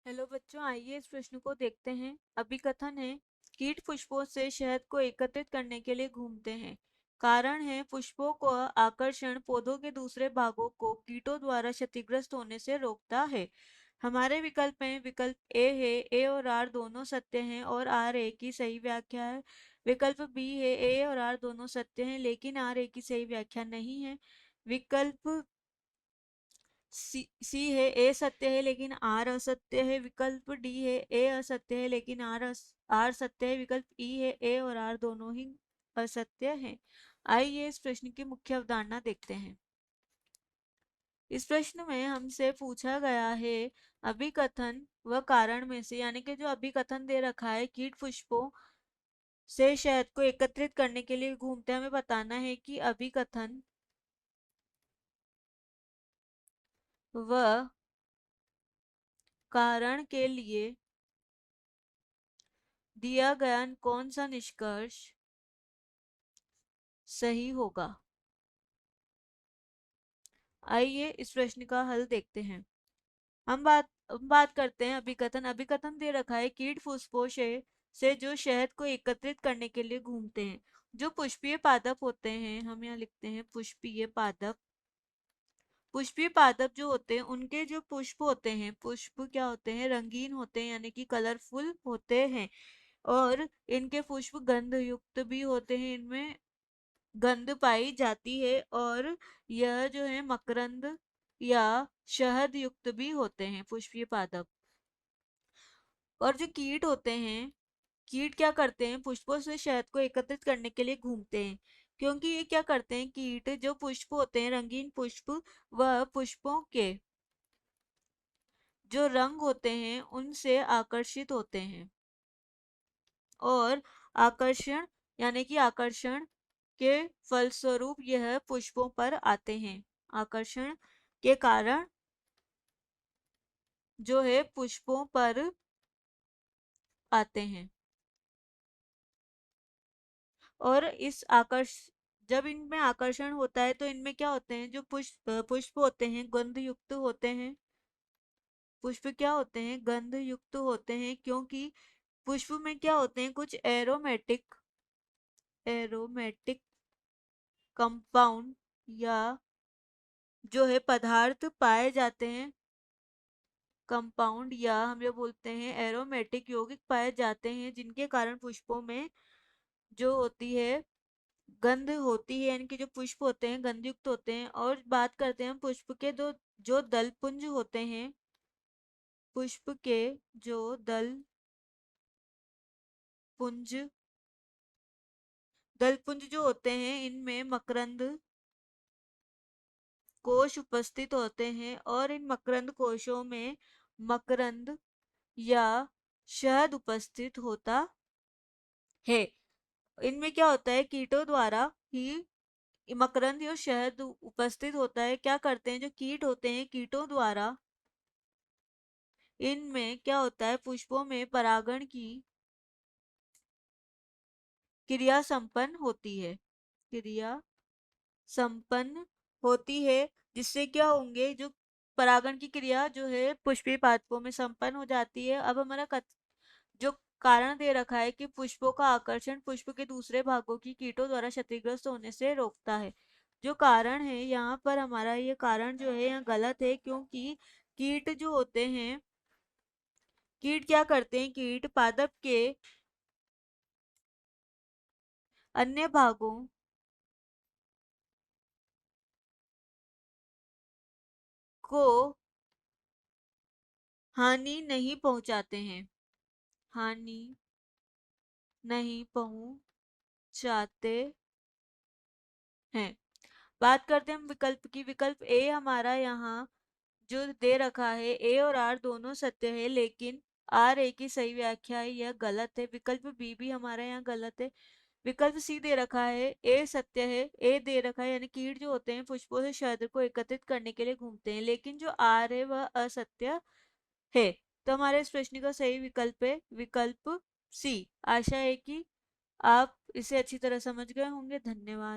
Hello बच्चों, आइए इस प्रश्न को देखते हैं। अभिकथन है, कीट पुष्पों से शहद को एकत्रित करने के लिए घूमते हैं। कारण है, पुष्पों को आकर्षण पौधों के दूसरे भागों को कीटों द्वारा क्षतिग्रस्त होने से रोकता है। हमारे विकल्प में विकल्प ए है, ए और आर दोनों सत्य हैं और आर ए की सही व्याख्या है। विकल्प बी है, ए और आर दोनों सत्य हैं लेकिन आर ए की सही व्याख्या नहीं है। विकल्प सी है, ए सत्य है लेकिन आर असत्य है। विकल्प डी है, ए असत्य है लेकिन आर सत्य है। विकल्प ई है, ए और आर दोनों ही असत्य हैं। आइए इस प्रश्न की मुख्य अवधारणा देखते हैं। इस प्रश्न में हमसे पूछा गया है, अभिकथन व कारण में से, यानी कि जो अभिकथन दे रखा है, कीट पुष्पों से शहद को एकत्रित करने के लिए घूमते, हमें बताना है कि अभिकथन व कारण के लिए दिया गया कौन सा निष्कर्ष सही होगा। आइए इस प्रश्न का हल देखते हैं। हम बात करते हैं अभिकथन। अभिकथन दे रखा है, कीट पुष्पों से जो शहद को एकत्रित करने के लिए घूमते हैं। जो पुष्पीय पादप होते हैं, हम यहाँ लिखते हैं पुष्पीय पादप। पुष्पीय पादप जो होते हैं, उनके जो पुष्प होते हैं, पुष्प क्या होते हैं, रंगीन होते हैं, यानी कि कलरफुल होते हैं। और इनके पुष्प गंध युक्त भी होते हैं, इनमें गंध पाई जाती है। और यह जो है मकरंद या शहद युक्त भी होते हैं पुष्पीय पादप। और जो कीट होते हैं, कीट क्या करते हैं, पुष्पों से शहद को एकत्रित करने के लिए घूमते हैं। क्योंकि ये क्या करते हैं, कीट जो पुष्प होते हैं, रंगीन पुष्प, वह पुष्पों के जो रंग होते हैं उनसे आकर्षित होते हैं। और आकर्षण, यानी कि आकर्षण के फलस्वरूप यह पुष्पों पर आते हैं। आकर्षण के कारण जो है पुष्पों पर आते हैं। और इस जब इनमें आकर्षण होता है तो इनमें क्या होते हैं, जो पुष्प होते हैं गंध युक्त होते हैं। पुष्प क्या होते हैं, गंध युक्त होते हैं, क्योंकि पुष्प में क्या होते हैं, कुछ एरोमेटिक एरोमेटिक कंपाउंड या जो है पदार्थ पाए जाते हैं। कंपाउंड या हम ये बोलते हैं एरोमेटिक यौगिक पाए जाते हैं, जिनके कारण पुष्पों में जो होती है गंध होती है, यानी कि जो पुष्प होते हैं गंधयुक्त होते हैं। और बात करते हैं पुष्प के दो जो दल पुंज होते हैं, पुष्प के जो पुंज दल पुंज जो होते हैं, इनमें मकरंद कोश उपस्थित होते हैं। और इन मकरंद कोशों में मकरंद या शहद उपस्थित होता है। इनमें क्या होता है, कीटों द्वारा ही मकरंद और शहद उपस्थित होता है। क्या करते हैं, जो कीट होते हैं, कीटों द्वारा इनमें क्या होता है, पुष्पों में परागण की क्रिया संपन्न होती है। क्रिया संपन्न होती है, जिससे क्या होंगे, जो परागण की क्रिया जो है पुष्पीय पादपों में संपन्न हो जाती है। अब हमारा जो कारण दे रखा है कि पुष्पों का आकर्षण पुष्प के दूसरे भागों की कीटों द्वारा क्षतिग्रस्त होने से रोकता है। जो कारण है यहाँ पर, हमारा ये कारण जो है यहाँ गलत है, क्योंकि कीट जो होते हैं, कीट क्या करते हैं, कीट पादप के अन्य भागों को हानि नहीं पहुंचाते हैं। हानि नहीं पहुंचाते हैं। बात करते हैं हम विकल्प की। विकल्प ए हमारा यहाँ जो दे रखा है, ए और आर दोनों सत्य है लेकिन आर ए की सही व्याख्या है, यह गलत है। विकल्प बी भी हमारा यहाँ गलत है। विकल्प सी दे रखा है, ए सत्य है। ए दे रखा है, यानी कीट जो होते हैं पुष्पों से शहद को एकत्रित करने के लिए घूमते हैं, लेकिन जो आर है वह असत्य है। तो हमारे इस प्रश्न का सही विकल्प है विकल्प सी। आशा है कि आप इसे अच्छी तरह समझ गए होंगे। धन्यवाद।